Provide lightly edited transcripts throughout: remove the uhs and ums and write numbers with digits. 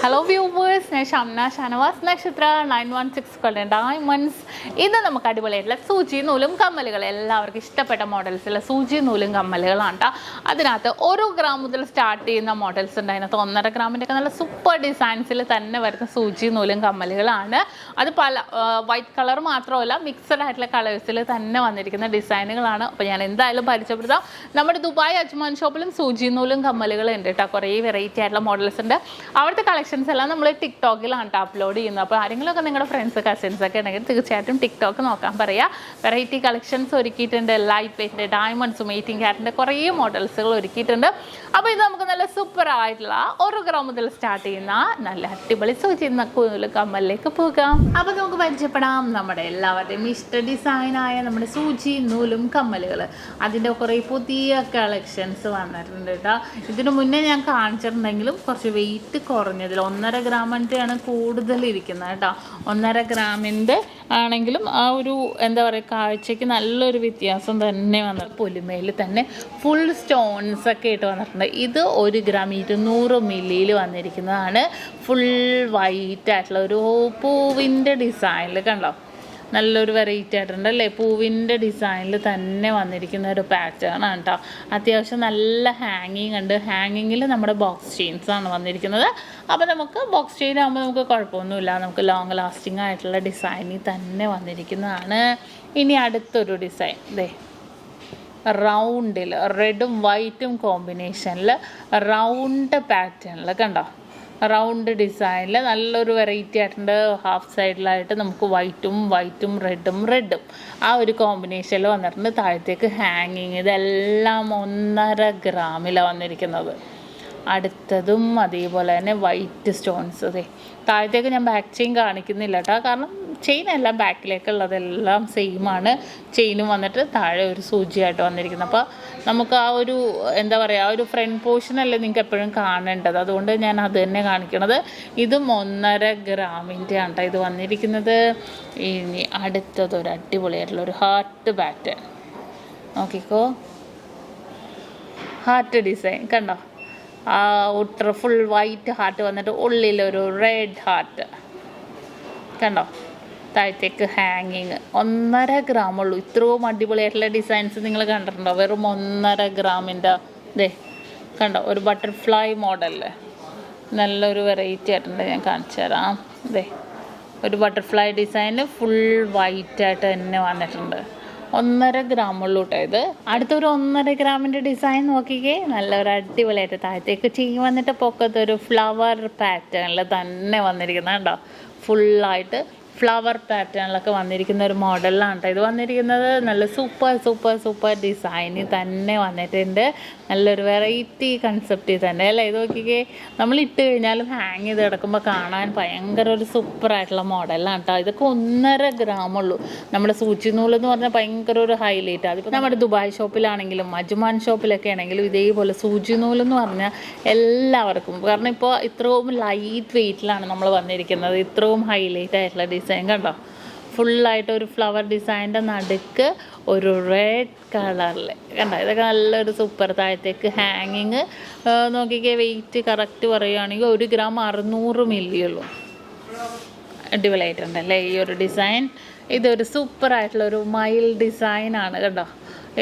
Hello viewers, SHAMNA, Nakshathra, 916 golden diamonds. ഇന്ന് നമുക്ക് അടിപൊളിയായിട്ടുള്ള സൂചി നൂലും കമ്മലുകൾ എല്ലാവർക്കും ഇഷ്ടപ്പെട്ട മോഡൽസിലെ സൂചി നൂലും കമ്മലുകളാണ് ട്ടോ. അതിനകത്ത് 1 ഗ്രാം മുതൽ സ്റ്റാർട്ട് ചെയ്യുന്ന മോഡൽസ് ഉണ്ട്. അതിനകത്ത് 1.5 ഗ്രാമിൻ്റെ ഒക്കെ നല്ല സൂപ്പർ ഡിസൈൻസിൽ തന്നെ വരുന്ന സൂചി നൂലും കമ്മലുകളാണ്. അത് പല വൈറ്റ് കളർ മാത്രമല്ല മിക്സഡ് ആയിട്ടുള്ള കളേഴ്സിൽ തന്നെ വന്നിരിക്കുന്ന ഡിസൈനുകളാണ്. അപ്പോൾ ഞാൻ എന്തായാലും പരിചയപ്പെടുത്താം. നമ്മുടെ ദുബായ് അജ്മാൻ ഷോപ്പിലും സൂചി നൂലും കമ്മലുകൾ ഉണ്ട് കേട്ടോ. കുറേ വെറൈറ്റി ആയിട്ടുള്ള മോഡൽസ് ഉണ്ട്. അവിടുത്തെ കളക്ഷൻസ് എല്ലാം നമ്മൾ ടിക്ടോക്കിലാണ് അപ്ലോഡ് ചെയ്യുന്നത്. അപ്പോൾ ആരെങ്കിലുമൊക്കെ നിങ്ങളുടെ ഫ്രണ്ട്സ് കസിൻസ് ഒക്കെ ഉണ്ടെങ്കിൽ തീർച്ചയായിട്ടും ടിക്ടോക്ക് നോക്കാൻ പറയാം. വെറൈറ്റി കളക്ഷൻസ് ഒരുക്കിയിട്ടുണ്ട്. ലൈറ്റ് വെയിറ്റിൻ്റെ ഡയമണ്ട്സും 18 ക്യാരറ്റിൻ്റെ കുറേ മോഡൽസുകൾ ഒരുക്കിയിട്ടുണ്ട്. അപ്പോൾ ഇത് നമുക്ക് നല്ല സൂപ്പർ ആയിട്ടുള്ള 1 ഗ്രാം മുതൽ സ്റ്റാർട്ട് ചെയ്യുന്ന നല്ല അടിപൊളി സൂചി നൂല് കമ്മലിലേക്ക് പോകാം. അപ്പോൾ നമുക്ക് പരിചയപ്പെടാം നമ്മുടെ എല്ലാവരുടെയും ഇഷ്ട ഡിസൈനായ നമ്മുടെ സൂചി നൂലും കമ്മലുകൾ. അതിൻ്റെ കുറേ പുതിയ കളക്ഷൻസ് വന്നിട്ടുണ്ട് കേട്ടോ. ഇതിനു മുന്നേ ഞാൻ കാണിച്ചിട്ടുണ്ടെങ്കിലും കുറച്ച് വെയിറ്റ് കുറഞ്ഞതിൽ 1.5 ഗ്രാമിൻ്റെയാണ് കൂടുതൽ ഇരിക്കുന്നത് കേട്ടോ. 1.5 ഗ്രാമിൻ്റെ ആണെങ്കിലും ആ ഒരു എന്താ പറയുക കാഴ്ചയ്ക്ക് നല്ലൊരു വ്യത്യാസം തന്നെ വന്നിട്ട് പൊലിമയിൽ തന്നെ ഫുൾ സ്റ്റോൺസ് ഒക്കെ ആയിട്ട് വന്നിട്ടുണ്ട്. ഇത് 1 ഗ്രാം 200 മില്ലിയിൽ വന്നിരിക്കുന്നതാണ്. ഫുൾ വൈറ്റ് ആയിട്ടുള്ള ഒരു പൂവിൻ്റെ ഡിസൈനിൽ കണ്ടോ, നല്ലൊരു വെറൈറ്റി ആയിട്ടുണ്ട് അല്ലേ. പൂവിൻ്റെ ഡിസൈനിൽ തന്നെ വന്നിരിക്കുന്ന ഒരു പാറ്റേൺ ആണ് കേട്ടോ. അത്യാവശ്യം നല്ല ഹാങ്ങിങ് ഉണ്ട്. ഹാങ്ങിങ്ങിൽ നമ്മുടെ ബോക്സ് ചെയിൻസ് ആണ് വന്നിരിക്കുന്നത്. അപ്പോൾ നമുക്ക് ബോക്സ് ചെയിൻ ആകുമ്പോൾ നമുക്ക് കുഴപ്പമൊന്നുമില്ല, നമുക്ക് ലോങ് ലാസ്റ്റിംഗ് ആയിട്ടുള്ള ഡിസൈനിൽ തന്നെ വന്നിരിക്കുന്നതാണ്. ഇനി അടുത്തൊരു ഡിസൈൻ ദേ റൗണ്ടിൽ റെഡും വൈറ്റും കോമ്പിനേഷനിൽ റൗണ്ട് പാറ്റേണിൽ കണ്ടോ, റൗണ്ട് ഡിസൈനിൽ നല്ലൊരു വെറൈറ്റി ആയിട്ടുണ്ട്. ഹാഫ് സൈഡിലായിട്ട് നമുക്ക് വൈറ്റും റെഡും ആ ഒരു കോമ്പിനേഷനിൽ വന്നിട്ടുണ്ട്. താഴത്തേക്ക് ഹാങ്ങിങ് ഇതെല്ലാം 1.5 ഗ്രാമിലാണ് വന്നിരിക്കുന്നത്. അടുത്തതും അതേപോലെ തന്നെ വൈറ്റ് സ്റ്റോൺസ്. അതെ താഴത്തേക്ക് ഞാൻ ബാക്ക് ചെയിൻ കാണിക്കുന്നില്ല കേട്ടോ, കാരണം ചെയിൻ എല്ലാം ബാക്കിലേക്കുള്ളതെല്ലാം സെയിമാണ്. ചെയിനും വന്നിട്ട് താഴെ ഒരു സൂചിയായിട്ട് വന്നിരിക്കുന്നത്. അപ്പോൾ നമുക്ക് ആ ഒരു എന്താ പറയുക ആ ഒരു ഫ്രണ്ട് പോർഷനല്ലേ നിങ്ങൾക്ക് എപ്പോഴും കാണേണ്ടത്, അതുകൊണ്ട് ഞാൻ അത് തന്നെ കാണിക്കണത്. ഇതും 1.5 ഗ്രാമിൻ്റെ ആണ് ഇത് വന്നിരിക്കുന്നത്. ഇനി അടുത്തതൊരു അടിപൊളിയായിട്ടുള്ളൊരു ഹാർട്ട് പാറ്റേൺ നോക്കിക്കോ. ഹാർട്ട് ഡിസൈൻ കണ്ടോ, ആ ഉൾട്ര ഫുൾ വൈറ്റ് ഹാർട്ട് വന്നിട്ട് ഉള്ളിലൊരു റെഡ് ഹാർട്ട് കണ്ടോ. താഴത്തേക്ക് ഹാങ്ങിങ് 1.5 ഗ്രാമുള്ളൂ. ഇത്രയും അടിപൊളിയായിട്ടുള്ള ഡിസൈൻസ് നിങ്ങൾ കണ്ടിട്ടുണ്ടോ? വെറും 1.5 ഗ്രാമിൻ്റെ ദേ കണ്ടോ, ഒരു ബട്ടർഫ്ലൈ മോഡലിൽ നല്ലൊരു വെറൈറ്റി ആയിട്ടുണ്ട്. ഞാൻ കാണിച്ചു തരാം. ദേ ഒരു ബട്ടർഫ്ലൈ ഡിസൈന് ഫുൾ വൈറ്റായിട്ട് തന്നെ വന്നിട്ടുണ്ട്. 1.5 ഗ്രാമുള്ളൂ കേട്ടോ ഇത്. അടുത്തൊരു 1.5 ഗ്രാമിൻ്റെ ഡിസൈൻ നോക്കിക്കേ, നല്ലൊരു അടിപൊളിയായിട്ട് താഴത്തേക്ക് ചെയ്യും വന്നിട്ട് പൊക്കത്തൊരു ഫ്ലവർ പാറ്റേണിൽ തന്നെ വന്നിരിക്കുന്നത് കേട്ടോ. ഫുള്ളായിട്ട് ഫ്ലവർ പാറ്റേണിലൊക്കെ വന്നിരിക്കുന്ന ഒരു മോഡലിലാണ് കേട്ടോ ഇത് വന്നിരിക്കുന്നത്. നല്ല സൂപ്പർ ഡിസൈനിൽ തന്നെ വന്നിട്ടുണ്ട്. നല്ലൊരു വെറൈറ്റി കൺസെപ്റ്റിൽ തന്നെ അല്ലേ. ഇത് നോക്കിക്കേ, നമ്മൾ ഇട്ട് കഴിഞ്ഞാലും ഹാങ് ചെയ്ത് കിടക്കുമ്പോൾ കാണാൻ ഭയങ്കര ഒരു സൂപ്പറായിട്ടുള്ള മോഡലാണ് കേട്ടോ. ഇതൊക്കെ 1.5 ഗ്രാമുള്ളൂ. നമ്മുടെ സൂചി നൂലെന്ന് പറഞ്ഞാൽ ഭയങ്കര ഒരു ഹൈലൈറ്റ്. അതിപ്പോൾ നമ്മുടെ ദുബായ് ഷോപ്പിലാണെങ്കിലും അജ്മാൻ ഷോപ്പിലൊക്കെ ആണെങ്കിലും ഇതേപോലെ സൂചി നൂലെന്ന് പറഞ്ഞാൽ എല്ലാവർക്കും, കാരണം ഇപ്പോൾ ഇത്രയും ലൈറ്റ് വെയിറ്റിലാണ് നമ്മൾ വന്നിരിക്കുന്നത്. ഇത്രയും ഹൈലൈറ്റ് ആയിട്ടുള്ള ഡിസൈൻ കണ്ടോ, ഫുള്ളായിട്ട് ഒരു ഫ്ലവർ ഡിസൈൻ്റെ നടുക്ക് ഒരു റെഡ് കളറിൽ കണ്ടോ. ഇതൊക്കെ നല്ലൊരു സൂപ്പർ. താഴത്തേക്ക് ഹാങ്ങിങ് നോക്കിക്കേ. വെയിറ്റ് കറക്റ്റ് പറയുകയാണെങ്കിൽ 1 ഗ്രാം 600 മില്ലിയുള്ളൂ. അടിപൊളിയായിട്ടുണ്ടല്ലേ ഈ ഒരു ഡിസൈൻ. ഇതൊരു സൂപ്പറായിട്ടുള്ളൊരു മയിൽ ഡിസൈനാണ് കേട്ടോ.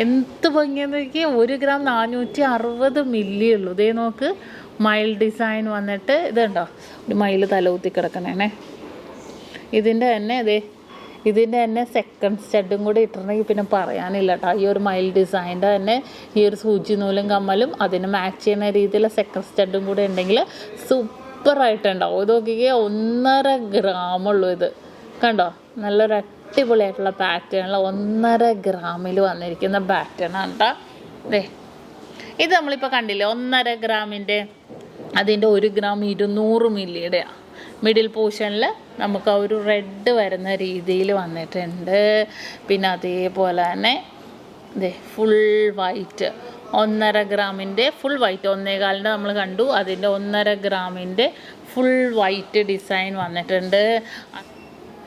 എന്ത് ഭംഗിയെന്ന് നോക്കിയാൽ 1 ഗ്രാം 460 മില്ലിയുള്ളൂ. ഇതേ നോക്ക്, മയിൽ ഡിസൈൻ വന്നിട്ട് ഇതുണ്ടോ, ഒരു മയിൽ തലകുത്തി കിടക്കണേ. ഇതിൻ്റെ തന്നെ സെക്കൻഡ് സ്റ്റഡും കൂടി ഇട്ടിട്ടുണ്ടെങ്കിൽ പിന്നെ പറയാനില്ല കേട്ടോ. ഈ ഒരു മയിൽ ഡിസൈൻ്റെ തന്നെ ഈ ഒരു സൂചി നൂലും കമ്മലും അതിന് മാച്ച് ചെയ്യുന്ന രീതിയിൽ സെക്കൻഡ് സ്റ്റഡും കൂടി ഉണ്ടെങ്കിൽ സൂപ്പറായിട്ടുണ്ടാവും. ഇത് നോക്കിക്കേ, 1.5 ഗ്രാമുള്ളൂ ഇത് കണ്ടോ. നല്ലൊരു അടിപൊളിയായിട്ടുള്ള പാറ്റേണിൽ 1.5 ഗ്രാമിൽ വന്നിരിക്കുന്ന പാറ്റേൺ ആണ് കേട്ടോ. അതെ ഇത് നമ്മളിപ്പോൾ കണ്ടില്ലേ 1.5 ഗ്രാമിൻ്റെ, അതിൻ്റെ 1 ഗ്രാം 200 മില്ലിയുടെയാണ്. മിഡിൽ പോർഷനിൽ നമുക്ക് ആ ഒരു റെഡ് വരുന്ന രീതിയിൽ വന്നിട്ടുണ്ട്. പിന്നെ അതേപോലെ തന്നെ ഇതേ ഫുൾ വൈറ്റ് 1.5 ഗ്രാമിൻ്റെ ഫുൾ വൈറ്റ്, 1.25 നമ്മൾ കണ്ടു. അതിൻ്റെ 1.5 ഗ്രാമിൻ്റെ ഫുൾ വൈറ്റ് ഡിസൈൻ വന്നിട്ടുണ്ട്.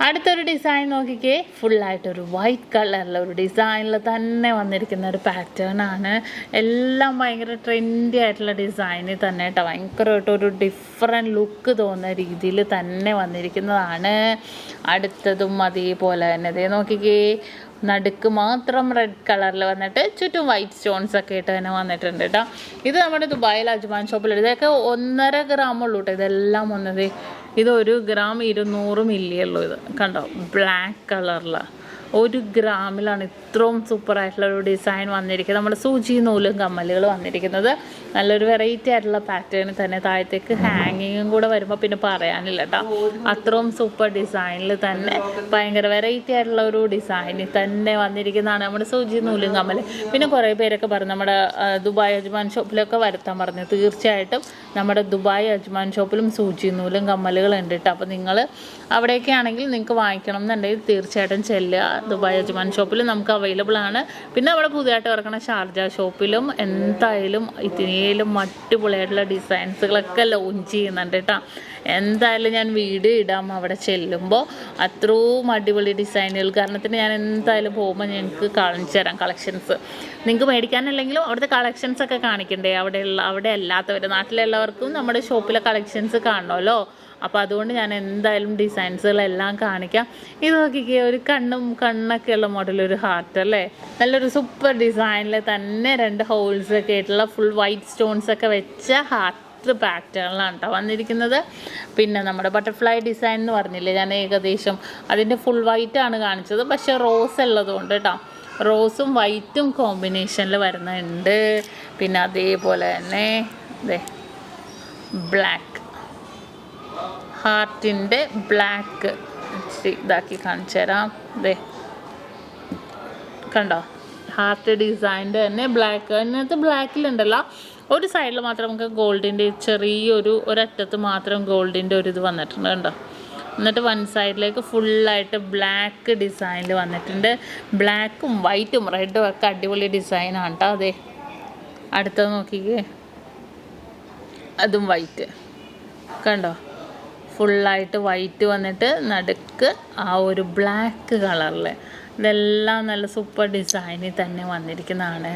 അടുത്തൊരു ഡിസൈൻ നോക്കിക്കേ, ഫുള്ളായിട്ടൊരു വൈറ്റ് കളറിലെ ഒരു ഡിസൈനിൽ തന്നെ വന്നിരിക്കുന്ന ഒരു പാറ്റേൺ ആണ്. എല്ലാം ഭയങ്കര ട്രെൻഡി ആയിട്ടുള്ള ഡിസൈനിൽ തന്നെ കേട്ടോ, ഭയങ്കരമായിട്ടൊരു ഡിഫറെൻറ്റ് ലുക്ക് തോന്നുന്ന രീതിയിൽ തന്നെ വന്നിരിക്കുന്നതാണ്. അടുത്തതും അതേപോലെ തന്നെ ഇതേ നോക്കിക്കേ, നടുക്ക് മാത്രം റെഡ് കളറിൽ വന്നിട്ട് ചുറ്റും വൈറ്റ് സ്റ്റോൺസ് ഒക്കെ ഇട്ട് തന്നെ വന്നിട്ടുണ്ട് കേട്ടോ. ഇത് നമ്മുടെ ദുബായിൽ അജ്മാൻ ഷോപ്പിൽ ഇതൊക്കെ 1.5 ഗ്രാമുള്ളൂ കേട്ടോ. ഇതെല്ലാം വന്നത് ഇത് 1 ഗ്രാം 200 മില്ലി ഉള്ളൂ. ഇത് കണ്ടോ, ബ്ലാക്ക് കളറിലാണ് 1 ഗ്രാമിലാണ് ഇത്രയും സൂപ്പറായിട്ടുള്ള ഒരു ഡിസൈൻ വന്നിരിക്കുന്നത്. നമ്മുടെ സൂചി നൂലും കമ്മലുകൾ വന്നിരിക്കുന്നത് നല്ലൊരു വെറൈറ്റി ആയിട്ടുള്ള പാറ്റേണിൽ തന്നെ. താഴത്തേക്ക് ഹാങ്ങിങ്ങും കൂടെ വരുമ്പോൾ പിന്നെ പറയാനില്ല കേട്ടോ. അത്രയും സൂപ്പർ ഡിസൈനിൽ തന്നെ ഭയങ്കര വെറൈറ്റി ആയിട്ടുള്ള ഒരു ഡിസൈനിൽ തന്നെ വന്നിരിക്കുന്നതാണ് നമ്മുടെ സൂചി നൂലും കമ്മൽ. പിന്നെ കുറേ പേരൊക്കെ പറഞ്ഞു നമ്മുടെ ദുബായ് അജ്മാൻ ഷോപ്പിലൊക്കെ വരുത്താൻ പറഞ്ഞു. തീർച്ചയായിട്ടും നമ്മുടെ ദുബായ് അജ്മാൻ ഷോപ്പിലും സൂചി നൂലും കമ്മലുകളുണ്ട് കേട്ടോ. അപ്പോൾ നിങ്ങൾ അവിടെയൊക്കെ ആണെങ്കിൽ നിങ്ങൾക്ക് വാങ്ങിക്കണം എന്നുണ്ടെങ്കിൽ തീർച്ചയായിട്ടും ചെല്ലുക. ദുബായ് അജ്മാൻ ഷോപ്പിൽ നമുക്ക് അവൈലബിൾ ആണ്. പിന്നെ അവിടെ പുതിയതായിട്ട് ഇറക്കുന്ന ഷാർജ ഷോപ്പിലും എന്തായാലും ഇതിനേലും അടിപൊളിയായിട്ടുള്ള ഡിസൈൻസുകളൊക്കെ ലോഞ്ച് ചെയ്യുന്നുണ്ട് കേട്ടോ. എന്തായാലും ഞാൻ വീഡിയോ ഇടാം അവിടെ ചെല്ലുമ്പോൾ. അത്രയും അടിപൊളി ഡിസൈനുകൾ കാരണത്തിന് ഞാൻ എന്തായാലും പോകുമ്പോൾ ഞങ്ങൾക്ക് കാണിച്ചു തരാം കളക്ഷൻസ്. നിങ്ങൾക്ക് മേടിക്കാനല്ലെങ്കിലും അവിടുത്തെ കളക്ഷൻസൊക്കെ കാണിക്കണ്ടേ. അവിടെ അല്ലാത്തവർ നാട്ടിലുള്ളവർക്കും നമ്മുടെ ഷോപ്പിലെ കളക്ഷൻസ് കാണണമല്ലോ. അപ്പോൾ അതുകൊണ്ട് ഞാൻ എന്തായാലും ഡിസൈൻസുകളെല്ലാം കാണിക്കാം. ഇത് നോക്കിക്കേ, ഒരു കണ്ണൊക്കെയുള്ള മോഡൽ, ഒരു ഹാർട്ട് അല്ലേ, നല്ലൊരു സൂപ്പർ ഡിസൈനിൽ തന്നെ 2 ഹോൾസൊക്കെ ആയിട്ടുള്ള ഫുൾ വൈറ്റ് സ്റ്റോൺസൊക്കെ വെച്ച ഹാർട്ട് പാറ്റേണിലാണ് കേട്ടോ വന്നിരിക്കുന്നത്. പിന്നെ നമ്മുടെ ബട്ടർഫ്ലൈ ഡിസൈൻ എന്ന് പറഞ്ഞില്ലേ ഞാൻ, ഏകദേശം അതിൻ്റെ ഫുൾ വൈറ്റ് ആണ് കാണിച്ചത്. പക്ഷേ റോസ് ഉള്ളതുകൊണ്ട് കേട്ടോ, റോസും വൈറ്റും കോമ്പിനേഷനിൽ വരുന്നുണ്ട്. പിന്നെ അതേപോലെ തന്നെ ബ്ലാക്ക് ഹാർട്ടിൻ്റെ ബ്ലാക്ക് ഇതാക്കി കാണിച്ചു തരാം. കണ്ടോ, ഹാർട്ട് ഡിസൈൻ്റെ തന്നെ ബ്ലാക്ക്. അതിനകത്ത് ബ്ലാക്കിലുണ്ടല്ലോ ഒരു സൈഡിൽ മാത്രം നമുക്ക് ഗോൾഡിൻ്റെ ചെറിയൊരു ഒരറ്റത്ത് മാത്രം ഗോൾഡിൻ്റെ ഒരു ഇത് വന്നിട്ടുണ്ട് കണ്ടോ. എന്നിട്ട് 1 സൈഡിലേക്ക് ഫുള്ളായിട്ട് ബ്ലാക്ക് ഡിസൈനിൽ വന്നിട്ടുണ്ട്. ബ്ലാക്കും വൈറ്റും റെഡും ഒക്കെ അടിപൊളി ഡിസൈനാണ് കേട്ടോ. അതെ, അടുത്തത് നോക്കിക്കേ, അതും വൈറ്റ് കണ്ടോ, ഫുള്ളായിട്ട് വൈറ്റ് വന്നിട്ട് നടുക്ക് ആ ഒരു ബ്ലാക്ക് കളറിൽ. ഇതെല്ലാം നല്ല സൂപ്പർ ഡിസൈനിൽ തന്നെ വന്നിരിക്കുന്നതാണ്.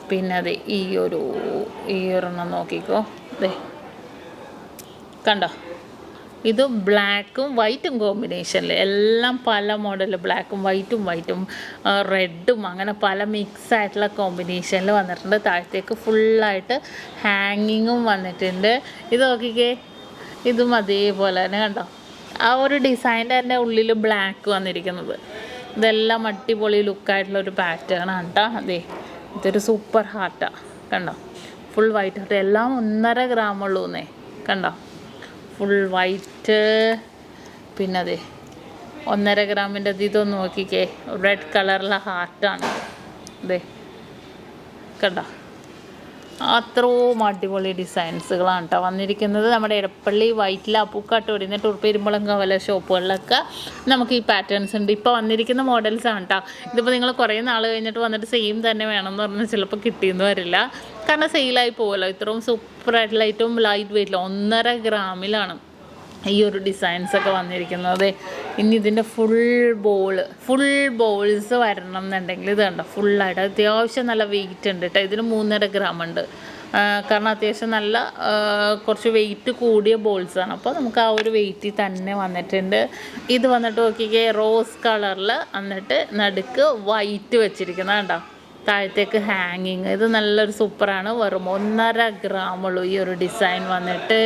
പിന്നെ അത് ഈ ഒരെണ്ണം നോക്കിക്കോ, കണ്ടോ, ഇത് ബ്ലാക്കും വൈറ്റും കോമ്പിനേഷനിൽ എല്ലാം പല മോഡൽ, ബ്ലാക്കും വൈറ്റും റെഡും അങ്ങനെ പല മിക്സ് ആയിട്ടുള്ള കോമ്പിനേഷനിൽ വന്നിട്ടുണ്ട്. താഴത്തേക്ക് ഫുള്ളായിട്ട് ഹാങ്ങിങ്ങും വന്നിട്ടുണ്ട്. ഇത് നോക്കിക്കേ, ഇതും അതേപോലെ തന്നെ കണ്ടോ, ആ ഒരു ഡിസൈൻ്റെ തന്നെ ഉള്ളിൽ ബ്ലാക്ക് വന്നിരിക്കുന്നത്. ഇതെല്ലാം അടിപൊളി ലുക്കായിട്ടുള്ള ഒരു പാറ്റേൺ ആണ് കേട്ടോ. അതെ, ഇതൊരു സൂപ്പർ ഹാർട്ടാണ് കണ്ടോ, ഫുൾ വൈറ്റ് ഹാർട്ട്. എല്ലാം 1.5 ഗ്രാമുള്ളൂ എന്നേ കണ്ടോ, ഫുൾ വൈറ്റ്. പിന്നെ അതെ 1.5 ഗ്രാമിൻ്റെ ഇതൊന്ന് നോക്കിക്കേ, റെഡ് കളറിലെ ഹാർട്ടാണ്. അതെ കണ്ടോ, അത്രയും അടിപൊളി ഡിസൈൻസുകളാണ് കേട്ടോ വന്നിരിക്കുന്നത്. നമ്മുടെ എടപ്പള്ളി വൈറ്റില അപ്പൂക്കാട്ട് ഓടുന്ന ടൂർപ്പെരുമ്പളം കവല ഷോപ്പുകളിലൊക്കെ നമുക്ക് ഈ പാറ്റേൺസ് ഉണ്ട്. ഇപ്പോൾ വന്നിരിക്കുന്ന മോഡൽസാണ് കേട്ടോ. ഇതിപ്പോൾ നിങ്ങൾ കുറേ നാൾ കഴിഞ്ഞിട്ട് വന്നിട്ട് സെയിം തന്നെ വേണമെന്ന് പറഞ്ഞാൽ ചിലപ്പോൾ കിട്ടിയെന്ന് വരില്ല, കാരണം സെയിലായി പോകുമല്ലോ. ഇത്രയും സൂപ്പറായിട്ടുള്ള ഏറ്റവും ലൈറ്റ് വെയിറ്റിൽ 1.5 ഗ്രാമിലാണ് ഈ ഒരു ഡിസൈൻസൊക്കെ വന്നിരിക്കുന്നത്. ഇനി ഇതിൻ്റെ ഫുൾ ബോൾസ് വരണം എന്നുണ്ടെങ്കിൽ ഇത് കണ്ടോ, ഫുള്ളായിട്ട് അത്യാവശ്യം നല്ല വെയിറ്റ് ഉണ്ട് കേട്ടോ. ഇതിന് 3.5 ഗ്രാം ഉണ്ട്, കാരണം അത്യാവശ്യം നല്ല കുറച്ച് വെയിറ്റ് കൂടിയ ബോൾസാണ്. അപ്പോൾ നമുക്ക് ആ ഒരു വെയിറ്റിൽ തന്നെ വന്നിട്ടുണ്ട്. ഇത് വന്നിട്ട് നോക്കിക്കേ, റോസ് കളറിൽ എന്നിട്ട് നടുക്ക് വൈറ്റ് വെച്ചിരിക്കുന്നത് കണ്ടോ, താഴത്തേക്ക് ഹാങ്ങിങ്. ഇത് നല്ലൊരു സൂപ്പറാണ്. വെറും 1.5 ഗ്രാമുള്ളൂ ഈ ഒരു ഡിസൈൻ വന്നിട്ട്.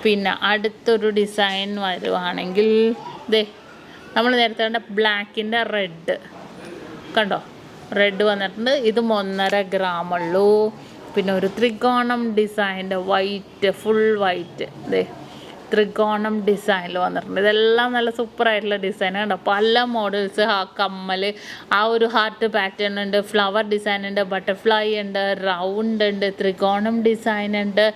പിന്നെ അടുത്തൊരു ഡിസൈൻ വരുവാണെങ്കിൽ നമ്മൾ നേരത്തെ കണ്ട ബ്ലാക്കിൻ്റെ റെഡ് കണ്ടോ, റെഡ് വന്നിട്ടുണ്ട്. ഇതും 1.5 ഗ്രാമുള്ളൂ. പിന്നെ ഒരു ത്രികോണം ഡിസൈൻ്റെ വൈറ്റ്, ഫുൾ വൈറ്റ് ത്രികോണം ഡിസൈനിൽ വന്നിട്ടുണ്ട്. ഇതെല്ലാം നല്ല സൂപ്പറായിട്ടുള്ള ഡിസൈൻ കണ്ടോ. പല മോഡൽസ്, കമ്മൽ, ആ ഒരു ഹാർട്ട് പാറ്റേൺ ഉണ്ട്, ഫ്ലവർ ഡിസൈൻ ഉണ്ട്, ബട്ടർഫ്ലൈ ഉണ്ട്, റൗണ്ട് ഉണ്ട്, ത്രികോണം ഡിസൈൻ ഉണ്ട്,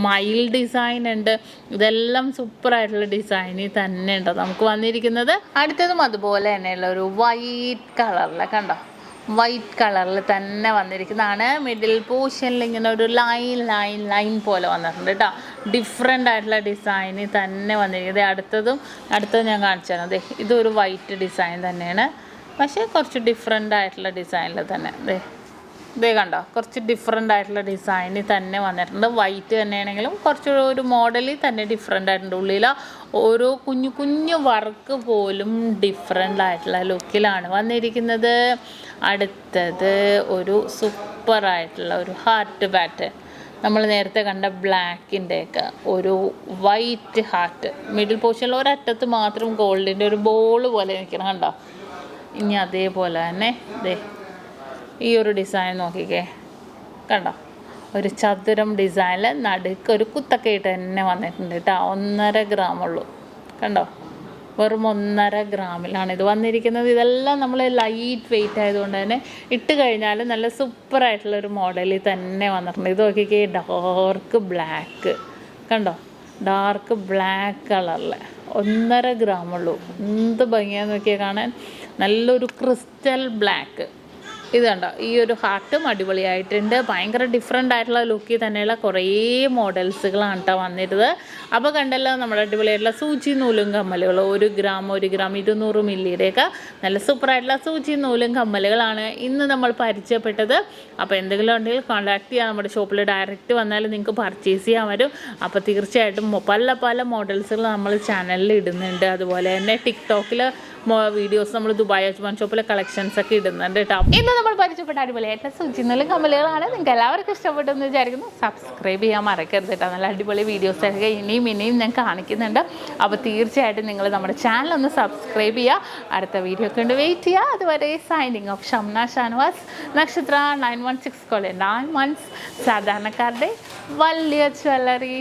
മയിൽ ഡിസൈൻ ഉണ്ട്. ഇതെല്ലാം സൂപ്പറായിട്ടുള്ള ഡിസൈനിൽ തന്നെ ഉണ്ട് നമുക്ക് വന്നിരിക്കുന്നത്. അടുത്തതും അതുപോലെ തന്നെയുള്ള ഒരു വൈറ്റ് കളറിൽ കണ്ടോ, വൈറ്റ് കളറിൽ തന്നെ വന്നിരിക്കുന്നതാണ്. മിഡിൽ പോർഷനിൽ ഇങ്ങനെ ഒരു ലൈൻ പോലെ വന്നിട്ടുണ്ട് കേട്ടോ. ഡിഫറെൻ്റ് ആയിട്ടുള്ള ഡിസൈനിൽ തന്നെ വന്നിരിക്കുന്നത്. അടുത്തത് ഞാൻ കാണിച്ചു തരാം. അതെ, ഇതൊരു വൈറ്റ് ഡിസൈൻ തന്നെയാണ്, പക്ഷേ കുറച്ച് ഡിഫറെൻ്റ് ആയിട്ടുള്ള ഡിസൈനിൽ തന്നെ. ഇതേ കണ്ടോ, കുറച്ച് ഡിഫറെൻ്റ് ആയിട്ടുള്ള ഡിസൈനിൽ തന്നെ വന്നിട്ടുണ്ട്. വൈറ്റ് തന്നെയാണെങ്കിലും കുറച്ച് ഒരു മോഡലിൽ തന്നെ ഡിഫറെൻ്റ് ആയിട്ടുണ്ട്. ഉള്ളിൽ ഓരോ കുഞ്ഞു കുഞ്ഞു വർക്ക് പോലും ഡിഫറെൻ്റ് ആയിട്ടുള്ള ലുക്കിലാണ് വന്നിരിക്കുന്നത്. അടുത്തത് ഒരു സൂപ്പറായിട്ടുള്ള ഒരു ഹാർട്ട് പാറ്റേൺ. നമ്മൾ നേരത്തെ കണ്ട ബ്ലാക്കിൻ്റെയൊക്കെ ഒരു വൈറ്റ് ഹാർട്ട്, മിഡിൽ പോർഷനിൽ ഒരറ്റത്ത് മാത്രം ഗോൾഡിൻ്റെ ഒരു ബോൾ പോലെ നിൽക്കണം കണ്ടോ. ഇനി അതേപോലെ തന്നെ ഈ ഒരു ഡിസൈൻ നോക്കിക്കേ, കണ്ടോ, ഒരു ചതുരം ഡിസൈനിൽ നടുക്ക് ഒരു കുത്തൊക്കെ ഇട്ട് തന്നെ വന്നിട്ടുണ്ട് കേട്ടോ. 1.5 ഗ്രാമുള്ളൂ, കണ്ടോ, വെറും 1.5 ഗ്രാമിലാണ് ഇത് വന്നിരിക്കുന്നത്. ഇതെല്ലാം നമ്മൾ ലൈറ്റ് വെയിറ്റ് ആയതുകൊണ്ട് തന്നെ ഇട്ട് കഴിഞ്ഞാൽ നല്ല സൂപ്പറായിട്ടുള്ളൊരു മോഡലിൽ തന്നെ വന്നിട്ടുണ്ട്. ഇത് നോക്കിക്കേ, ഡാർക്ക് ബ്ലാക്ക്, കണ്ടോ, ഡാർക്ക് ബ്ലാക്ക് കളറിൽ 1.5 ഗ്രാമുള്ളൂ. എന്ത് ഭംഗിയാന്ന് നോക്കിയാൽ കാണാൻ, നല്ലൊരു ക്രിസ്റ്റൽ ബ്ലാക്ക്. ഇത് കണ്ടോ, ഈ ഒരു ഹാർട്ടും അടിപൊളിയായിട്ടുണ്ട്. ഭയങ്കര ഡിഫറെൻ്റ് ആയിട്ടുള്ള ലുക്കിൽ തന്നെയുള്ള കുറേ മോഡൽസുകളാണ് കേട്ടോ വന്നിരുന്നത്. അപ്പോൾ കണ്ടല്ലോ നമ്മുടെ അടിപൊളിയായിട്ടുള്ള സൂചി നൂലും കമ്മലുകൾ. 1 ഗ്രാം 200 മില്ലിയുടെയൊക്കെ നല്ല സൂപ്പറായിട്ടുള്ള സൂചി നൂലും കമ്മലുകളാണ് ഇന്ന് നമ്മൾ പരിചയപ്പെട്ടത്. അപ്പോൾ എന്തെങ്കിലും ഉണ്ടെങ്കിൽ കോൺടാക്ട് ചെയ്യാം. നമ്മുടെ ഷോപ്പിൽ ഡയറക്റ്റ് വന്നാൽ നിങ്ങൾക്ക് പർച്ചേസ് ചെയ്യാൻ വരും. അപ്പോൾ തീർച്ചയായിട്ടും പല മോഡൽസുകൾ നമ്മൾ ചാനലിൽ ഇടുന്നുണ്ട്. അതുപോലെ തന്നെ ടിക്ടോക്കിൽ വീഡിയോസ് നമ്മൾ ദുബായ് അജ്മാൻ ഷോപ്പിലെ കളക്ഷൻസ് ഒക്കെ ഇടുന്നുണ്ട് കേട്ടോ. ഇന്ന് നമ്മൾ പരിചയപ്പെട്ട അടിപൊളിയായിട്ടുള്ള സൂചി നൂലും കമ്മലുകളാണ്. നിങ്ങൾക്ക് എല്ലാവർക്കും ഇഷ്ടപ്പെട്ടെന്ന് വിചാരിക്കുന്നു. സബ്സ്ക്രൈബ് ചെയ്യാൻ മറക്കരുത് കേട്ടോ. നല്ല അടിപൊളി വീഡിയോസ് ഒക്കെ ഇനിയും ഞാൻ കാണിക്കുന്നുണ്ട്. അപ്പോൾ തീർച്ചയായിട്ടും നിങ്ങൾ നമ്മുടെ ചാനൽ ഒന്ന് സബ്സ്ക്രൈബ് ചെയ്യുക. അടുത്ത വീഡിയോ കൊണ്ട് വെയിറ്റ് ചെയ്യുക. അതുവരെ സൈനിങ് ഓഫ് ഷംന ഷാനവാസ്, നക്ഷത്ര 916 9 months, സാധാരണക്കാരുടെ വലിയ ജ്വല്ലറി.